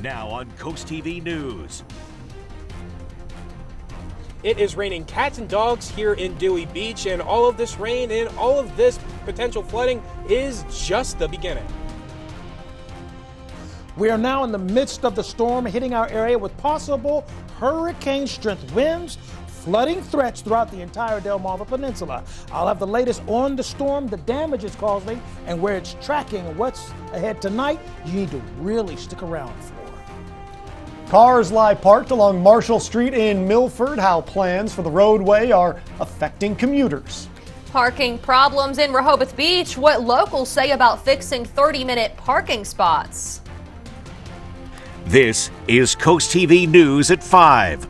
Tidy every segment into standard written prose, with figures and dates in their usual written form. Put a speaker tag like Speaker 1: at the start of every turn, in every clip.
Speaker 1: Now on CoastTV News.
Speaker 2: It is raining cats and dogs here in Dewey Beach, and all of this rain and all of this potential flooding is just the beginning.
Speaker 3: We are now in the midst of the storm hitting our area with possible hurricane strength winds, flooding threats throughout the entire Delmarva Peninsula. I'll have the latest on the storm, the damage it's causing, and where it's tracking and what's ahead tonight. You need to really stick around for.
Speaker 4: Cars lie parked along Marshall Street in Milford. How plans for the roadway are affecting commuters.
Speaker 5: Parking problems in Rehoboth Beach. What locals say about fixing 30-minute parking spots.
Speaker 1: This is CoastTV News at 5.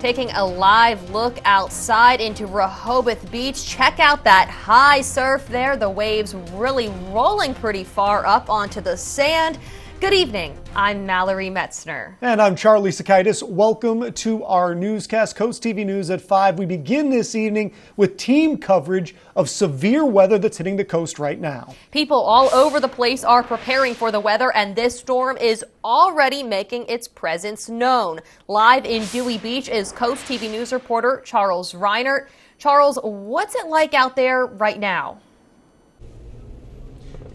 Speaker 5: Taking a live look outside into Rehoboth Beach. Check out that high surf there. The waves really rolling pretty far up onto the sand. Good evening. I'm Mallory Metzner.
Speaker 4: And I'm Charlie Sakaitis. Welcome to our newscast, CoastTV News at 5. We begin this evening with team coverage of severe weather that's hitting the coast right now.
Speaker 5: People all over the place are preparing for the weather, and this storm is already making its presence known. Live in Dewey Beach is CoastTV News reporter Charles Reinert. Charles, what's it like out there right now?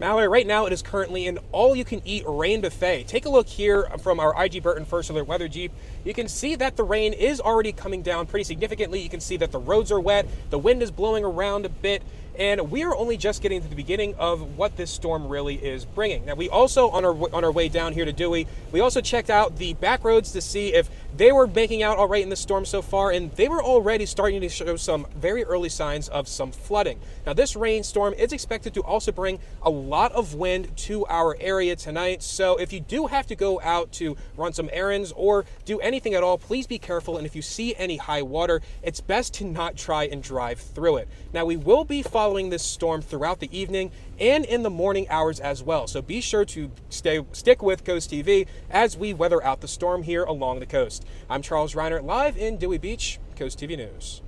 Speaker 2: Mallory, right now it is currently an all-you-can-eat rain buffet. Take a look here from our IG Burton First Alert Weather Jeep. You can see that the rain is already coming down pretty significantly. You can see that the roads are wet, the wind is blowing around a bit, and we are only just getting to the beginning of what this storm really is bringing. Now, we also, on our way down here to Dewey, we also checked out the back roads to see if they were making out all right in the storm so far, and they were already starting to show some very early signs of some flooding. Now, this rainstorm is expected to also bring a lot of wind to our area tonight, so if you do have to go out to run some errands or do anything at all, please be careful, and if you see any high water, it's best to not try and drive through it. Now, we will be following this storm throughout the evening and in the morning hours as well, so be sure to stick with Coast TV as we weather out the storm here along the coast. I'm Charles Reiner, live in Dewey Beach, Coast TV News.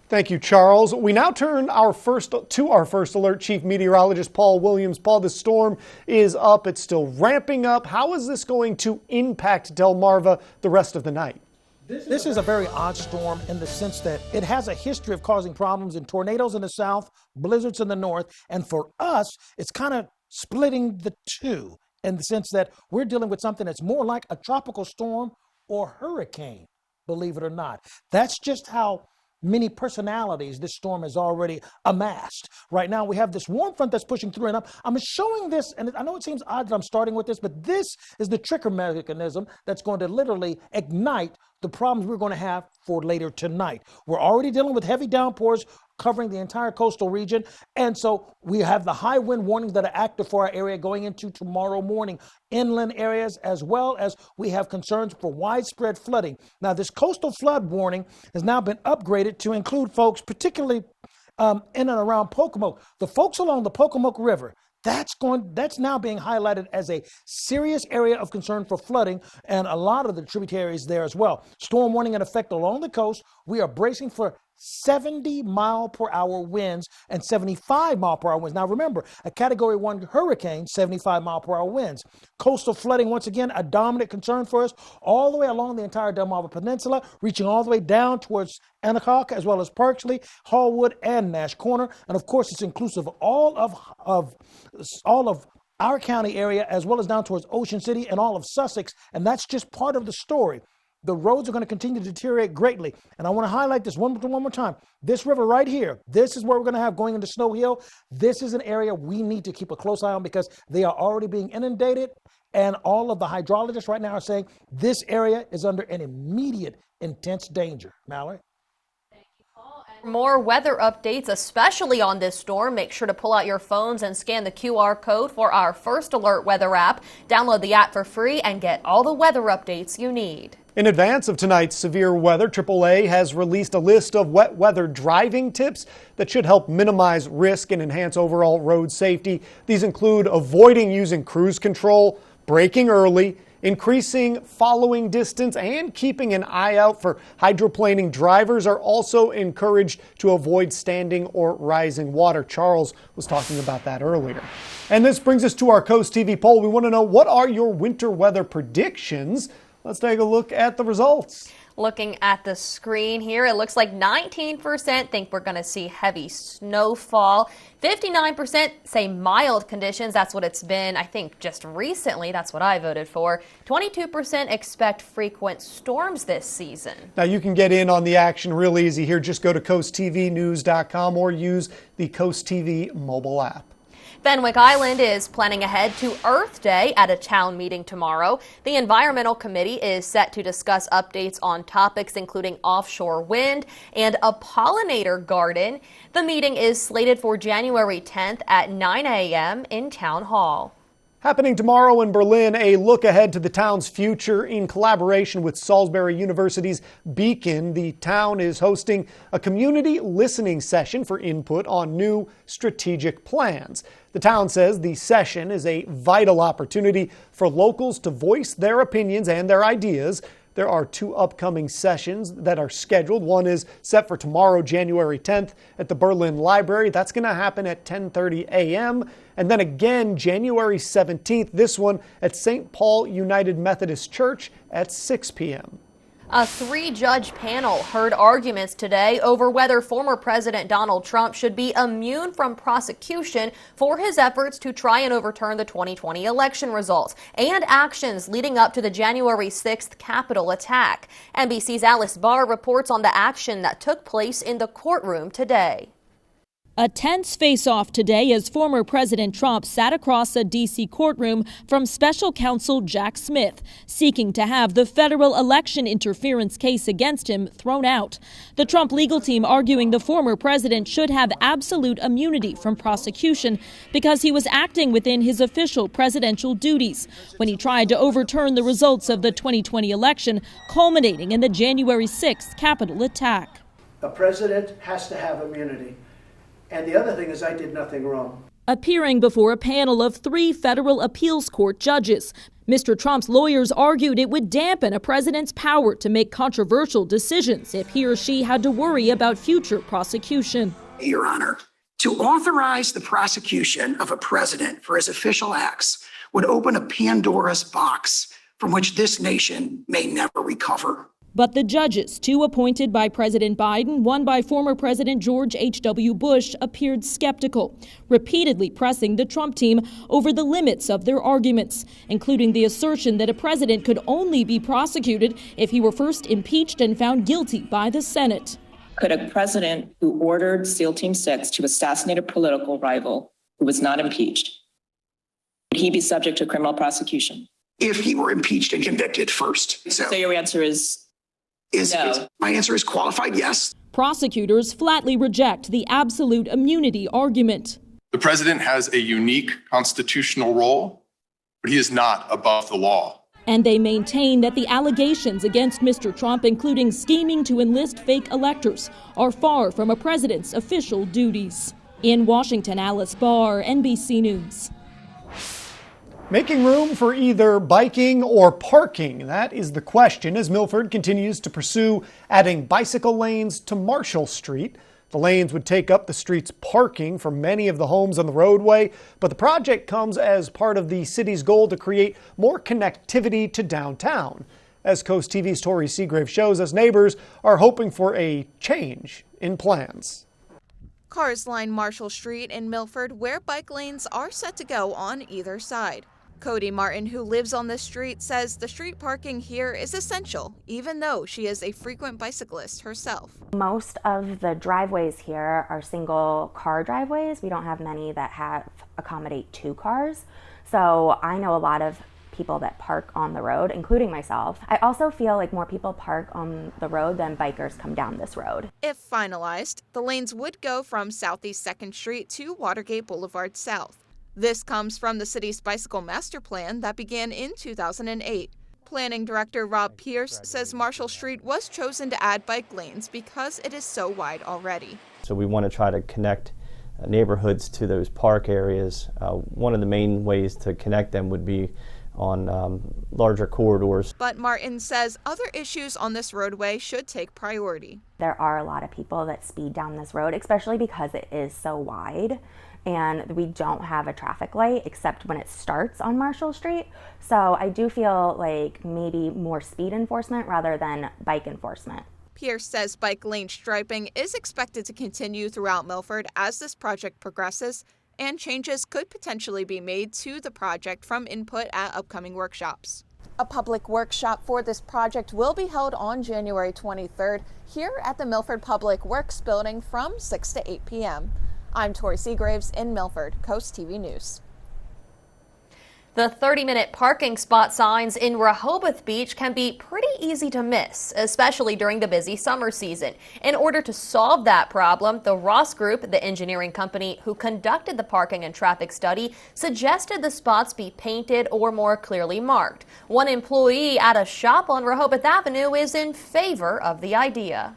Speaker 4: Thank you, Charles. We now turn to our first alert, Chief Meteorologist Paul Williams. Paul, the storm is up. It's still ramping up. How is this going to impact Delmarva the rest of the night?
Speaker 3: This is a very odd storm in the sense that it has a history of causing problems in tornadoes in the south, blizzards in the north, and for us, it's kind of splitting the two in the sense that we're dealing with something that's more like a tropical storm or hurricane, believe it or not. That's just how many personalities this storm has already amassed. Right now, we have this warm front that's pushing through, and I'm showing this, and I know it seems odd that I'm starting with this, but this is the trigger mechanism that's going to literally ignite the problems we're going to have for later tonight. We're already dealing with heavy downpours covering the entire coastal region, and so we have the high wind warnings that are active for our area going into tomorrow morning. Inland areas, as well as we have concerns for widespread flooding. Now, this coastal flood warning has now been upgraded to include folks, particularly in and around Pocomoke. The folks along the Pocomoke River, that's now being highlighted as a serious area of concern for flooding, and a lot of the tributaries there as well. Storm warning in effect along the coast. We are bracing for 70-mile-per-hour winds and 75-mile-per-hour winds. Now remember, a Category 1 hurricane, 75-mile-per-hour winds. Coastal flooding, once again, a dominant concern for us all the way along the entire Delmarva Peninsula, reaching all the way down towards Anacostia, as well as Parksley, Hallwood, and Nash Corner. And of course, it's inclusive of all of our county area, as well as down towards Ocean City and all of Sussex. And that's just part of the story. The roads are going to continue to deteriorate greatly. And I want to highlight this one more time. This river right here, this is where we're going to have going into Snow Hill. This is an area we need to keep a close eye on because they are already being inundated. And all of the hydrologists right now are saying this area is under an immediate intense danger. Mallory?
Speaker 5: For more weather updates, especially on this storm, make sure to pull out your phones and scan the QR code for our First Alert weather app. Download the app for free and get all the weather updates you need.
Speaker 4: In advance of tonight's severe weather, AAA has released a list of wet weather driving tips that should help minimize risk and enhance overall road safety. These include avoiding using cruise control, braking early, Increasing following distance and keeping an eye out for hydroplaning drivers are also encouraged to avoid standing or rising water. Charles was talking about that earlier. And this brings us to our Coast TV poll. We want to know, what are your winter weather predictions? Let's take a look at the results.
Speaker 5: Looking at the screen here, it looks like 19% think we're going to see heavy snowfall. 59% say mild conditions. That's what it's been, I think, just recently. That's what I voted for. 22% expect frequent storms this season.
Speaker 4: Now, you can get in on the action real easy here. Just go to coasttvnews.com or use the Coast TV mobile app.
Speaker 5: Fenwick Island is planning ahead to Earth Day at a town meeting tomorrow. The Environmental Committee is set to discuss updates on topics including offshore wind and a pollinator garden. The meeting is slated for January 10th at 9 a.m. in Town Hall.
Speaker 4: Happening tomorrow in Berlin, a look ahead to the town's future in collaboration with Salisbury University's Beacon. The town is hosting a community listening session for input on new strategic plans. The town says the session is a vital opportunity for locals to voice their opinions and their ideas. There are 2 upcoming sessions that are scheduled. One is set for tomorrow, January 10th, at the Berlin Library. That's going to happen at 10:30 a.m. And then again, January 17th, this one at St. Paul United Methodist Church at 6 p.m.
Speaker 5: A 3-judge panel heard arguments today over whether former President Donald Trump should be immune from prosecution for his efforts to try and overturn the 2020 election results and actions leading up to the January 6th Capitol attack. NBC's Alice Barr reports on the action that took place in the courtroom today.
Speaker 6: A tense face-off today as former President Trump sat across a D.C. courtroom from special counsel Jack Smith, seeking to have the federal election interference case against him thrown out. The Trump legal team arguing the former president should have absolute immunity from prosecution because he was acting within his official presidential duties when he tried to overturn the results of the 2020 election, culminating in the January 6th Capitol attack.
Speaker 7: A president has to have immunity. And the other thing is, I did nothing wrong.
Speaker 6: Appearing before a panel of 3 federal appeals court judges, Mr. Trump's lawyers argued it would dampen a president's power to make controversial decisions if he or she had to worry about future prosecution.
Speaker 8: Your Honor, to authorize the prosecution of a president for his official acts would open a Pandora's box from which this nation may never recover.
Speaker 6: But the judges, 2 appointed by President Biden, 1 by former President George H.W. Bush, appeared skeptical, repeatedly pressing the Trump team over the limits of their arguments, including the assertion that a president could only be prosecuted if he were first impeached and found guilty by the Senate.
Speaker 9: Could a president who ordered SEAL Team 6 to assassinate a political rival who was not impeached, would he be subject to criminal prosecution?
Speaker 8: If he were impeached and convicted first.
Speaker 9: So your answer is no.
Speaker 8: My answer is qualified yes.
Speaker 6: Prosecutors flatly reject the absolute immunity argument.
Speaker 10: The president has a unique constitutional role, but he is not above the law.
Speaker 6: And they maintain that the allegations against Mr. Trump, including scheming to enlist fake electors, are far from a president's official duties. In Washington, Alice Barr, NBC News.
Speaker 4: Making room for either biking or parking, that is the question as Milford continues to pursue adding bicycle lanes to Marshall Street. The lanes would take up the street's parking for many of the homes on the roadway, but the project comes as part of the city's goal to create more connectivity to downtown. As Coast TV's Tori Seagrave shows us, neighbors are hoping for a change in plans.
Speaker 11: Cars line Marshall Street in Milford, where bike lanes are set to go on either side. Cody Martin, who lives on this street, says the street parking here is essential, even though she is a frequent bicyclist herself.
Speaker 12: Most of the driveways here are single car driveways. We don't have many that accommodate 2 cars. So I know a lot of people that park on the road, including myself. I also feel like more people park on the road than bikers come down this road.
Speaker 11: If finalized, the lanes would go from Southeast 2nd Street to Watergate Boulevard South. This comes from the city's bicycle master plan that began in 2008. Planning Director Rob Pierce says Marshall Street was chosen to add bike lanes because it is so wide already.
Speaker 13: So we want to try to connect neighborhoods to those park areas. One of the main ways to connect them would be on larger corridors.
Speaker 11: But Martin says other issues on this roadway should take priority.
Speaker 12: There are a lot of people that speed down this road, especially because it is so wide and we don't have a traffic light except when it starts on Marshall Street. So I do feel like maybe more speed enforcement rather than bike enforcement.
Speaker 11: Pierce says bike lane striping is expected to continue throughout Milford as this project progresses, and changes could potentially be made to the project from input at upcoming workshops. A public workshop for this project will be held on January 23rd here at the Milford Public Works Building from 6 to 8 p.m. I'm Tori Seagraves in Milford, Coast TV News.
Speaker 5: The 30-minute parking spot signs in Rehoboth Beach can be pretty easy to miss, especially during the busy summer season. In order to solve that problem, the Ross Group, the engineering company who conducted the parking and traffic study, suggested the spots be painted or more clearly marked. One employee at a shop on Rehoboth Avenue is in favor of the idea.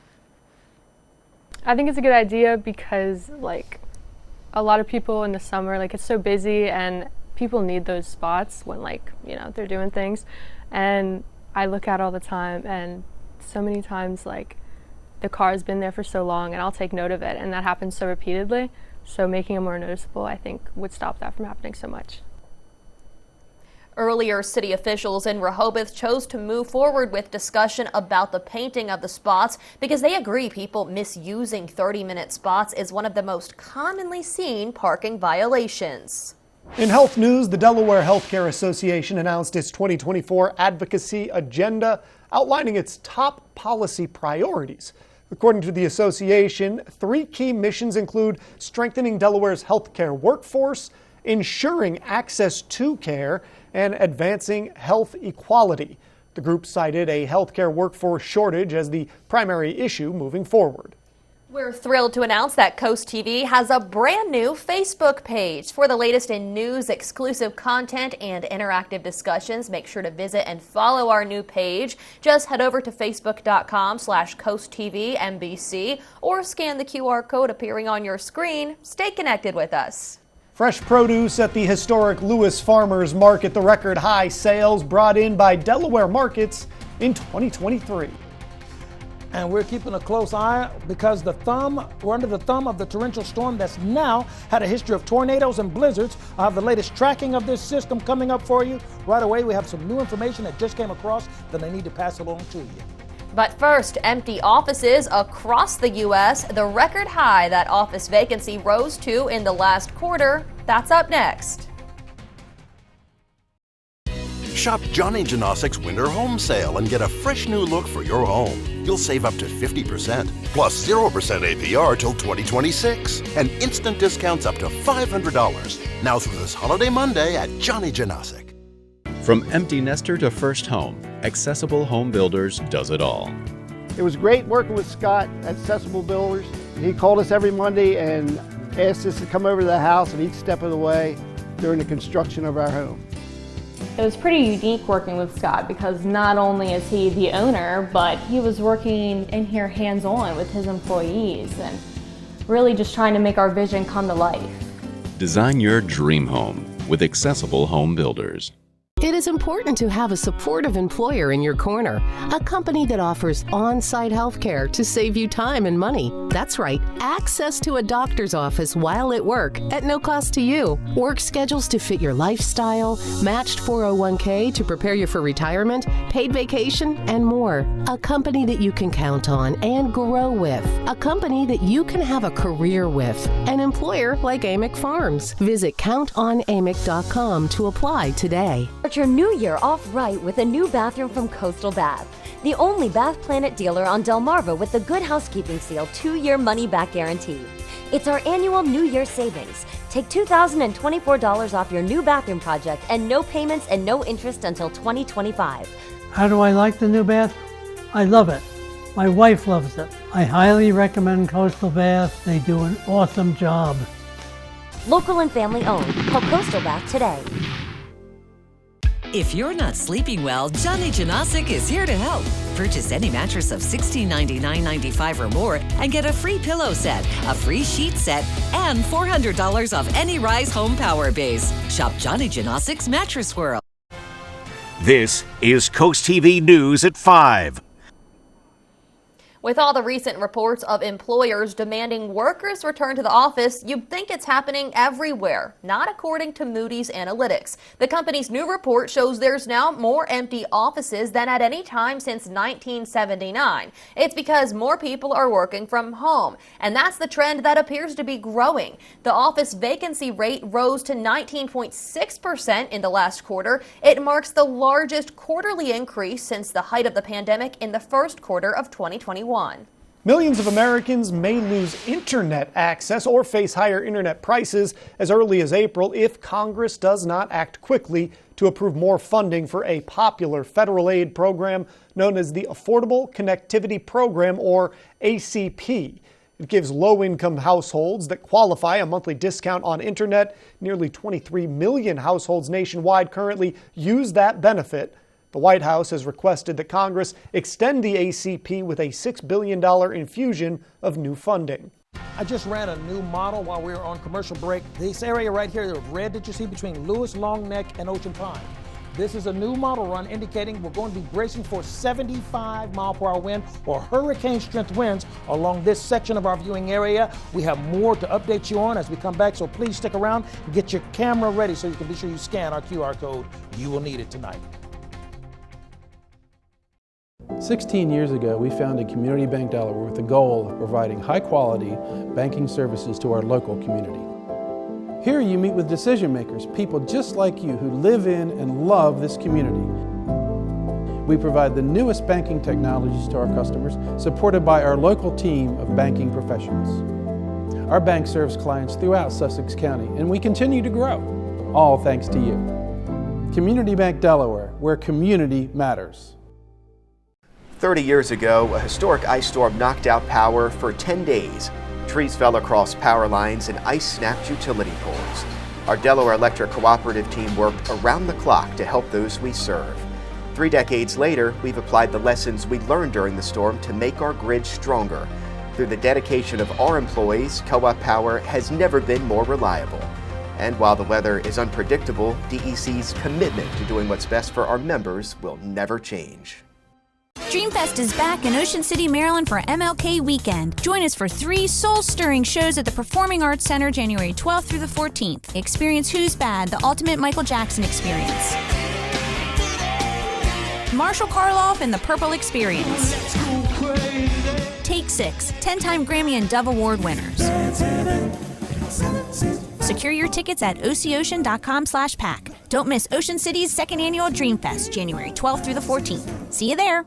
Speaker 14: I think it's a good idea because, a lot of people in the summer, it's so busy and people need those spots when they're doing things, and I look out all the time, and so many times the car's been there for so long and I'll take note of it, and that happens so repeatedly, so making it more noticeable I think would stop that from happening so much.
Speaker 5: Earlier, city officials in Rehoboth chose to move forward with discussion about the painting of the spots because they agree people misusing 30-minute spots is one of the most commonly seen parking violations.
Speaker 4: In health news, the Delaware Healthcare Association announced its 2024 advocacy agenda, outlining its top policy priorities. According to the association, 3 key missions include strengthening Delaware's healthcare workforce, ensuring access to care, and advancing health equality. The group cited a healthcare workforce shortage as the primary issue moving forward.
Speaker 5: We're thrilled to announce that Coast TV has a brand new Facebook page. For the latest in news, exclusive content, and interactive discussions, make sure to visit and follow our new page. Just head over to facebook.com/CoastTVNBC or scan the QR code appearing on your screen. Stay connected with us.
Speaker 4: Fresh produce at the historic Lewis Farmers Market, the record high sales brought in by Delaware markets in 2023.
Speaker 3: And we're keeping a close eye because we're under the thumb of the torrential storm that's now had a history of tornadoes and blizzards. I have the latest tracking of this system coming up for you. Right away, we have some new information that just came across that I need to pass along to you.
Speaker 5: But first, empty offices across the U.S., the record high that office vacancy rose to in the last quarter. That's up next.
Speaker 15: Shop Johnny Janosik's winter home sale and get a fresh new look for your home. You'll save up to 50%, plus 0% APR till 2026, and instant discounts up to $500. Now through this holiday Monday at Johnny Janosic.
Speaker 16: From empty nester to first home, Accessible Home Builders does it all.
Speaker 17: It was great working with Scott at Accessible Builders. He called us every Monday and asked us to come over to the house at each step of the way during the construction of our home.
Speaker 18: It was pretty unique working with Scott because not only is he the owner, but he was working in here hands-on with his employees and really just trying to make our vision come to life.
Speaker 16: Design your dream home with Accessible Home Builders.
Speaker 19: It is important to have a supportive employer in your corner, a company that offers on-site health care to save you time and money. That's right, access to a doctor's office while at work at no cost to you. Work schedules to fit your lifestyle, matched 401k to prepare you for retirement, paid vacation, and more. A company that you can count on and grow with. A company that you can have a career with. An employer like Amick Farms. Visit countonamick.com to apply today.
Speaker 20: Start your new year off right with a new bathroom from Coastal Bath, the only Bath Planet dealer on Delmarva with the Good Housekeeping Seal 2-year money-back guarantee. It's our annual New Year savings. Take $2,024 off your new bathroom project and no payments and no interest until 2025.
Speaker 21: How do I like the new bathroom? I love it. My wife loves it. I highly recommend Coastal Bath. They do an awesome job.
Speaker 20: Local and family owned. Call Coastal Bath today.
Speaker 22: If you're not sleeping well, Johnny Janosic is here to help. Purchase any mattress of $1699.95 or more and get a free pillow set, a free sheet set, and $400 off any Rise Home Power Base. Shop Johnny Janosic's Mattress World.
Speaker 1: This is Coast TV News at 5.
Speaker 5: With all the recent reports of employers demanding workers return to the office, you'd think it's happening everywhere. Not according to Moody's Analytics. The company's new report shows there's now more empty offices than at any time since 1979. It's because more people are working from home, and that's the trend that appears to be growing. The office vacancy rate rose to 19.6% in the last quarter. It marks the largest quarterly increase since the height of the pandemic in the first quarter of 2021.
Speaker 4: Millions of Americans may lose internet access or face higher internet prices as early as April if Congress does not act quickly to approve more funding for a popular federal aid program known as the Affordable Connectivity Program, or ACP. It gives low-income households that qualify a monthly discount on internet. Nearly 23 million households nationwide currently use that benefit. The White House has requested that Congress extend the ACP with a $6 billion infusion of new funding.
Speaker 3: I just ran a new model while we were on commercial break. This area right here, the red that you see between Lewis, Long Neck, and Ocean Pine. This is a new model run indicating we're going to be bracing for 75-mile-per-hour wind or hurricane-strength winds along this section of our viewing area. We have more to update you on as we come back, so please stick around and get your camera ready so you can be sure you scan our QR code. You will need it tonight.
Speaker 2: 16 years ago, we founded Community Bank Delaware with the goal of providing high-quality banking services to our local community. Here you meet with decision makers, people just like you who live in and love this community. We provide the newest banking technologies to our customers, supported by our local team of banking professionals. Our bank serves clients throughout Sussex County, and we continue to grow, all thanks to you. Community Bank Delaware, where community matters.
Speaker 23: 30 years ago, a historic ice storm knocked out power for 10 days. Trees fell across power lines and ice snapped utility poles. Our Delaware Electric Cooperative team worked around the clock to help those we serve. 3 decades later, we've applied the lessons we learned during the storm to make our grid stronger. Through the dedication of our employees, Co-op Power has never been more reliable. And while the weather is unpredictable, DEC's commitment to doing what's best for our members will never change.
Speaker 24: Dreamfest is back in Ocean City, Maryland for MLK Weekend. Join us for 3 soul-stirring shows at the Performing Arts Center January 12th through the 14th. Experience Who's Bad, the ultimate Michael Jackson experience. Marshall Karloff and the Purple Experience. Take 6, 10-time Grammy and Dove Award winners. Secure your tickets at ococean.com/pack. Don't miss Ocean City's second annual Dreamfest, January 12th through the 14th. See you there.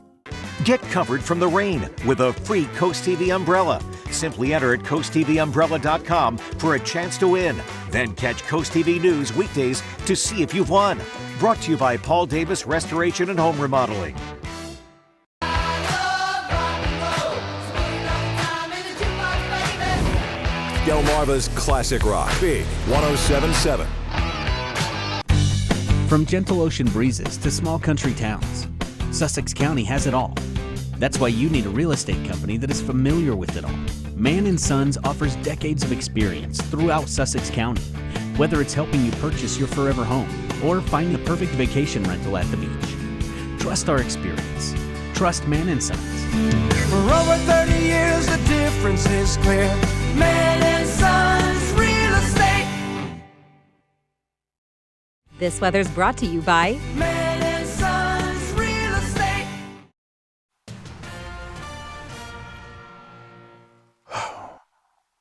Speaker 1: Get covered from the rain with a free Coast TV umbrella. Simply enter at coasttvumbrella.com for a chance to win. Then catch Coast TV News weekdays to see if you've won. Brought to you by Paul Davis Restoration and Home Remodeling.
Speaker 25: Delmarva's Classic Rock, Big 107.7.
Speaker 26: From gentle ocean breezes to small country towns, Sussex County has it all. That's why you need a real estate company that is familiar with it all. Mann & Sons offers decades of experience throughout Sussex County. Whether it's helping you purchase your forever home or find the perfect vacation rental at the beach. Trust our experience. Trust Mann & Sons.
Speaker 27: For over 30 years, the difference is clear. Mann & Sons Real Estate.
Speaker 28: This weather's brought to you by
Speaker 27: Mann & Sons Real Estate.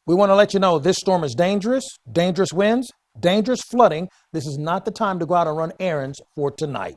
Speaker 3: We want to let you know this storm is dangerous, dangerous winds, dangerous flooding. This is not the time to go out and run errands for tonight.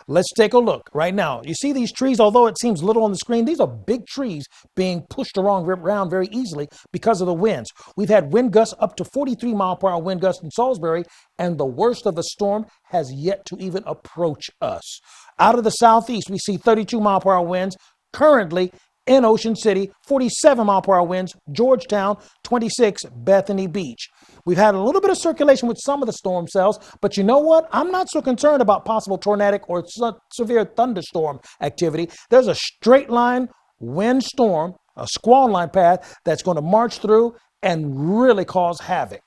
Speaker 3: Let's take a look right now. You see these trees, although it seems little on the screen, these are big trees being pushed around very easily because of the winds. We've had wind gusts up to 43-mile-per-hour wind gusts in Salisbury, and the worst of the storm has yet to even approach us. Out of the southeast, we see 32-mile-per-hour winds currently in Ocean City, 47-mile-per-hour winds, Georgetown, 26, Bethany Beach. We've had a little bit of circulation with some of the storm cells, but you know what? I'm not so concerned about possible tornadic or severe thunderstorm activity. There's a straight line wind storm, a squall line path that's going to march through and really cause havoc.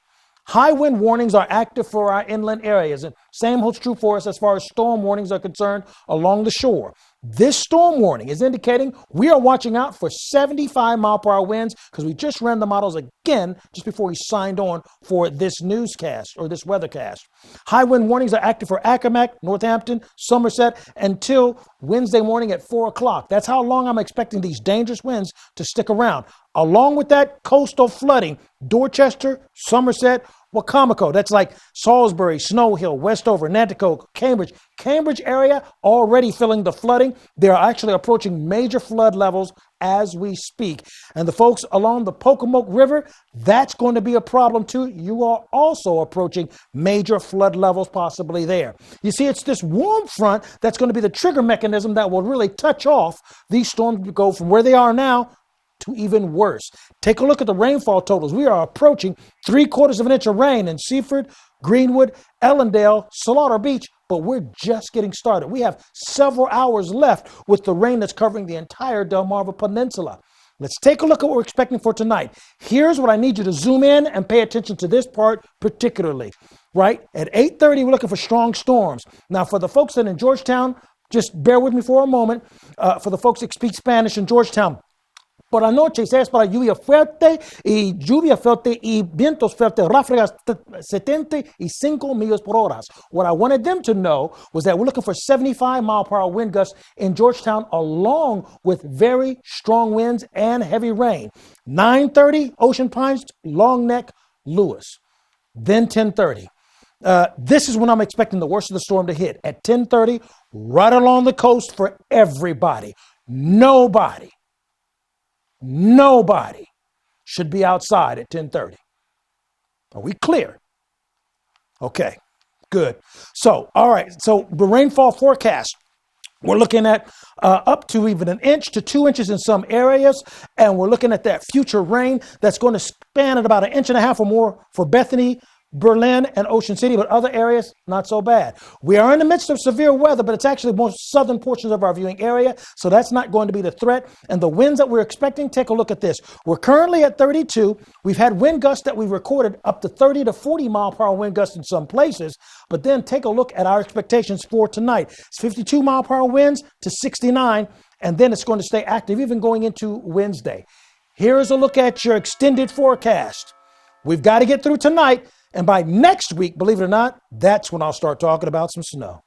Speaker 3: High wind warnings are active for our inland areas, and same holds true for us as far as storm warnings are concerned along the shore. This storm warning is indicating we are watching out for 75-mile-per-hour winds because we just ran the models again just before we signed on for this newscast or this weathercast. High wind warnings are active for Accomack, Northampton, Somerset until Wednesday morning at 4 o'clock. That's how long I'm expecting these dangerous winds to stick around. Along with that, coastal flooding, Dorchester, Somerset, Wacomico, that's like Salisbury, Snow Hill, Westover, Nanticoke, Cambridge area already feeling the flooding. They're actually approaching major flood levels as we speak. And the folks along the Pocomoke River, that's going to be a problem too. You are also approaching major flood levels possibly there. You see, it's this warm front that's going to be the trigger mechanism that will really touch off these storms to go from where they are now to even worse. Take a look at the rainfall totals. We are approaching 3/4 of an inch of rain in Seaford, Greenwood, Ellendale, Slaughter Beach, but we're just getting started. We have several hours left with the rain that's covering the entire Delmarva Peninsula. Let's take a look at what we're expecting for tonight. Here's what I need you to zoom in and pay attention to this part particularly. Right? At 8:30, we're looking for strong storms. Now, for the folks that are in Georgetown, just bear with me for a moment. For the folks that speak Spanish in Georgetown, por la noche se espera lluvia fuerte y vientos fuertes, ráfagas 75 millas por hora. What I wanted them to know was that we're looking for 75-mile-per-hour wind gusts in Georgetown along with very strong winds and heavy rain. 9:30, Ocean Pines, Long Neck, Lewis. Then 10:30. This is when I'm expecting the worst of the storm to hit. At 10:30, right along the coast for everybody. Nobody should be outside at 10:30. Are we clear? Okay, good. So, all right. So the rainfall forecast, we're looking at up to even 1 inch to 2 inches in some areas. And we're looking at that future rain that's going to span at about 1.5 inches or more for Bethany, Berlin, and Ocean City, but other areas, not so bad. We are in the midst of severe weather, but it's actually most southern portions of our viewing area, so that's not going to be the threat. And the winds that we're expecting, take a look at this. We're currently at 32. We've had wind gusts that we recorded up to 30 to 40-mile-per-hour wind gusts in some places, but then take a look at our expectations for tonight. It's 52-mile-per-hour winds to 69, and then it's going to stay active even going into Wednesday. Here's a look at your extended forecast. We've got to get through tonight. And by next week, believe it or not, that's when I'll start talking about some snow.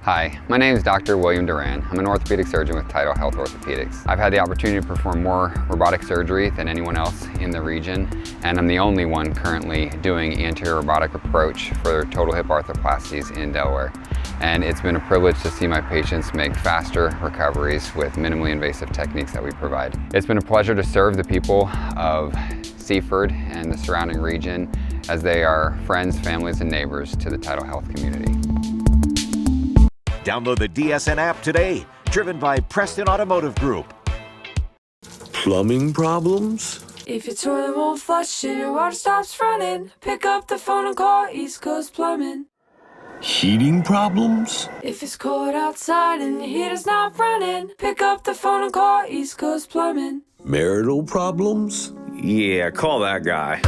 Speaker 6: Hi, my name is Dr. William Duran. I'm an orthopedic surgeon with Tidal Health Orthopedics. I've had the opportunity to perform more robotic surgery than anyone else in the region, and I'm the only one currently doing anterior robotic approach for total hip arthroplasties in Delaware. And it's been a privilege to see my patients make faster recoveries with minimally invasive techniques that we provide. It's been a pleasure to serve the people of Seaford and the surrounding region as they are friends, families, and neighbors to the Tidal Health community.
Speaker 1: Download the DSN app today, driven by Preston Automotive Group.
Speaker 7: Plumbing problems?
Speaker 27: If your toilet won't flush and your water stops running, pick up the phone and call East Coast Plumbing.
Speaker 7: Heating problems?
Speaker 27: If it's cold outside and your heater's not running, pick up the phone and call East Coast Plumbing.
Speaker 7: Marital problems?
Speaker 8: Yeah, call that guy.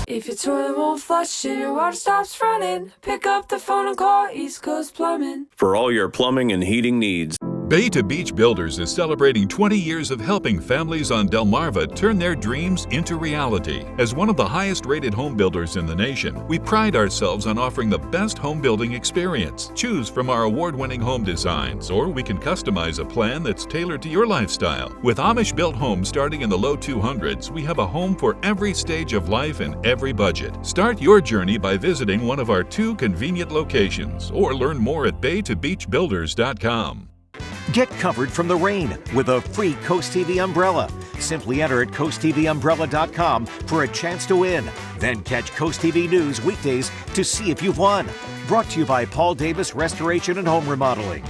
Speaker 27: If your toilet won't flush and your water stops running, pick up the phone and call East Coast Plumbing.
Speaker 8: For all your plumbing and heating needs.
Speaker 9: Bay to Beach Builders is celebrating 20 years of helping families on Delmarva turn their dreams into reality. As one of the highest-rated home builders in the nation, we pride ourselves on offering the best home building experience. Choose from our award-winning home designs, or we can customize a plan that's tailored to your lifestyle. With Amish-built homes starting in the low 200s, we have a home for every stage of life and every budget. Start your journey by visiting one of our 2 convenient locations, or learn more at baytobeachbuilders.com.
Speaker 1: Get covered from the rain with a free CoastTV umbrella. Simply enter at CoastTVumbrella.com for a chance to win. Then catch CoastTV News weekdays to see if you've won. Brought to you by Paul Davis Restoration and Home Remodeling.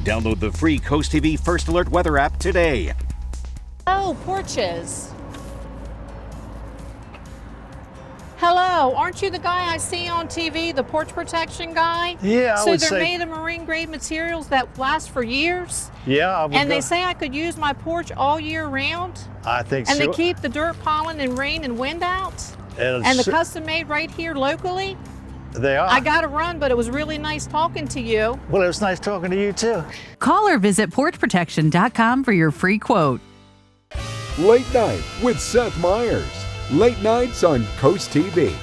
Speaker 1: Download the free CoastTV First Alert weather app today.
Speaker 10: Oh, porches. Hello. Hello, aren't you the guy I see on TV, the porch protection guy?
Speaker 4: Yeah, I
Speaker 10: so
Speaker 4: would
Speaker 10: they're
Speaker 4: say.
Speaker 10: made of marine grade materials that last for years?
Speaker 4: Yeah, I would
Speaker 10: And
Speaker 4: go.
Speaker 10: they say I could use my porch all year round?
Speaker 4: I think
Speaker 10: and
Speaker 4: so.
Speaker 10: they keep the dirt, pollen, and rain and wind out? And the custom made right here locally?
Speaker 4: They are.
Speaker 10: I got to run, but it was really nice talking to you.
Speaker 4: Well, it was nice talking to you too.
Speaker 28: Call or visit porchprotection.com for your free quote.
Speaker 11: Late Night with Seth Meyers. Late nights on Coast TV.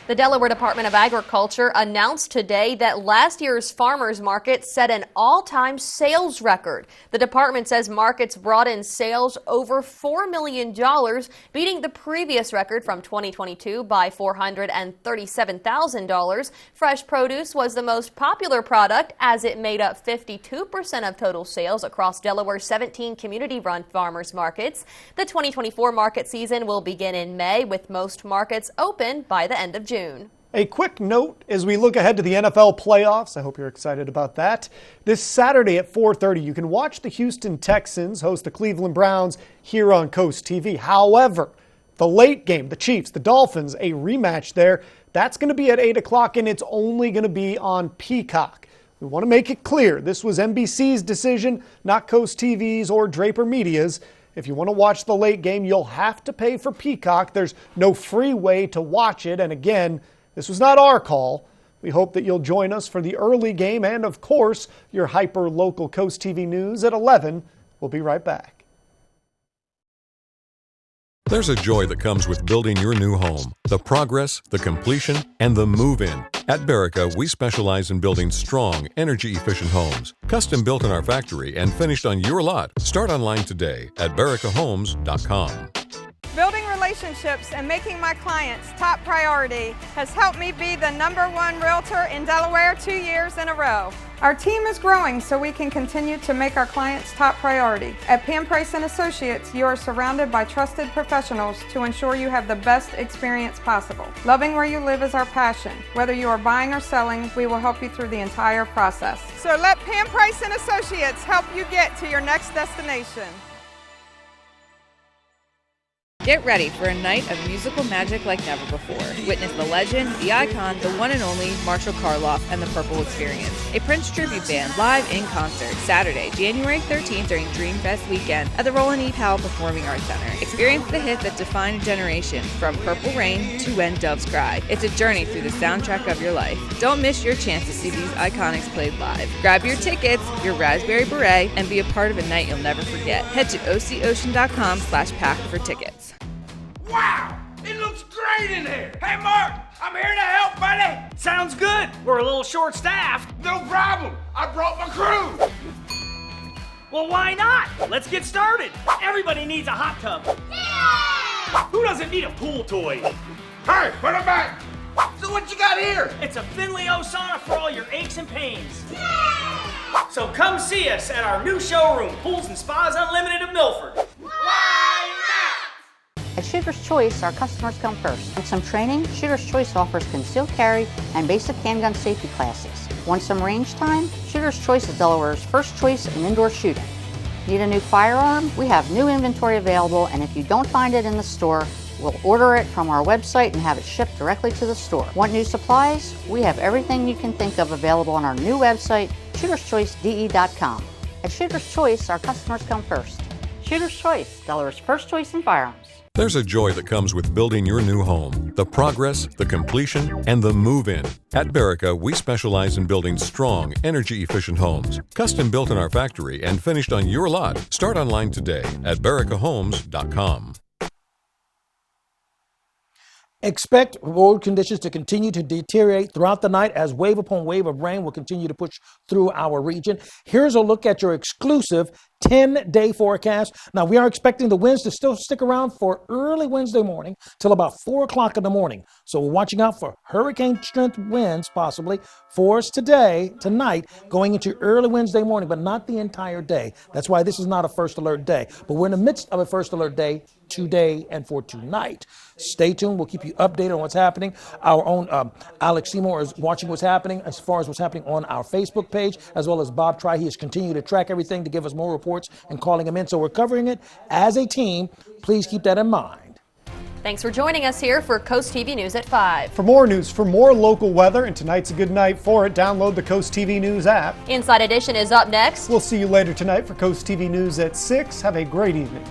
Speaker 5: The Delaware Department of Agriculture announced today that last year's farmers market set an all-time sales record. The department says markets brought in sales over $4 million, beating the previous record from 2022 by $437,000. Fresh produce was the most popular product as it made up 52% of total sales across Delaware's 17 community-run farmers markets. The 2024 market season will begin in May, with most markets open by the end of June.
Speaker 4: A quick note as we look ahead to the NFL playoffs. I hope you're excited about that. This Saturday at 4:30, you can watch the Houston Texans host the Cleveland Browns here on Coast TV. However, the late game, the Chiefs, the Dolphins, a rematch there, that's going to be at 8 o'clock, and it's only going to be on Peacock. We want to make it clear, this was NBC's decision, not Coast TV's or Draper Media's. If you want to watch the late game, you'll have to pay for Peacock. There's no free way to watch it. And again, this was not our call. We hope that you'll join us for the early game and, of course, your hyper-local Coast TV news at 11. We'll be right back.
Speaker 12: There's a joy that comes with building your new home. The progress, the completion, and the move-in. At Berica, we specialize in building strong, energy-efficient homes. Custom built in our factory and finished on your lot. Start online today at bericahomes.com.
Speaker 13: Building relationships and making my clients top priority has helped me be the #1 realtor in Delaware 2 years in a row. Our team is growing so we can continue to make our clients top priority. At Pam Price & Associates, you are surrounded by trusted professionals to ensure you have the best experience possible. Loving where you live is our passion. Whether you are buying or selling, we will help you through the entire process. So let Pam Price & Associates help you get to your next destination.
Speaker 14: Get ready for a night of musical magic like never before. Witness the legend, the icon, the one and only Marshall Karloff and the Purple Experience, a Prince tribute band live in concert Saturday, January 13th during Dreamfest weekend at the Roland E. Powell Performing Arts Center. Experience the hit that defined a generation, from Purple Rain to When Doves Cry. It's a journey through the soundtrack of your life. Don't miss your chance to see these iconics played live. Grab your tickets, your raspberry beret, and be a part of a night you'll never forget. Head to ococean.com/pack for tickets.
Speaker 27: Wow! It looks great in here! Hey, Mark! I'm here to help, buddy! Sounds good! We're a little short-staffed. No problem! I brought my crew! Well, why not? Let's get started! Everybody needs a hot tub. Yeah! Who doesn't need a pool toy? Hey, put it back! So what you got here? It's a Finley O sauna for all your aches and pains. Yeah! So come see us at our new showroom, Pools and Spas Unlimited of Milford.
Speaker 15: At Shooter's Choice, our customers come first. With some training, Shooter's Choice offers concealed carry and basic handgun safety classes. Want some range time? Shooter's Choice is Delaware's first choice in indoor shooting. Need a new firearm? We have new inventory available, and if you don't find it in the store, we'll order it from our website and have it shipped directly to the store. Want new supplies? We have everything you can think of available on our new website, shooterschoicede.com. At Shooter's Choice, our customers come first. Shooter's Choice, Delaware's first choice in firearms.
Speaker 12: There's a joy that comes with building your new home. The progress, the completion, and the move-in. At Berica, we specialize in building strong, energy-efficient homes. Custom built in our factory and finished on your lot. Start online today at bericahomes.com.
Speaker 3: Expect road conditions to continue to deteriorate throughout the night as wave upon wave of rain will continue to push through our region. Here's a look at your exclusive 10-day forecast. Now, we are expecting the winds to still stick around for early Wednesday morning till about 4 o'clock in the morning. So we're watching out for hurricane strength winds possibly for us tonight, going into early Wednesday morning, but not the entire day. That's why this is not a first alert day. But we're in the midst of a first alert day today and for tonight. Stay tuned. We'll keep you updated on what's happening. Our own Alex Seymour is watching what's happening as far as what's happening on our Facebook page, as well as Bob Try. He is continuing to track everything to give us more reports and calling them in. So we're covering it as a team. Please keep that in mind.
Speaker 5: Thanks for joining us here for Coast TV News at 5.
Speaker 4: For more news, for more local weather, and tonight's a good night for it, download the Coast TV News app.
Speaker 5: Inside Edition is up next.
Speaker 4: We'll see you later tonight for Coast TV News at 6. Have a great evening.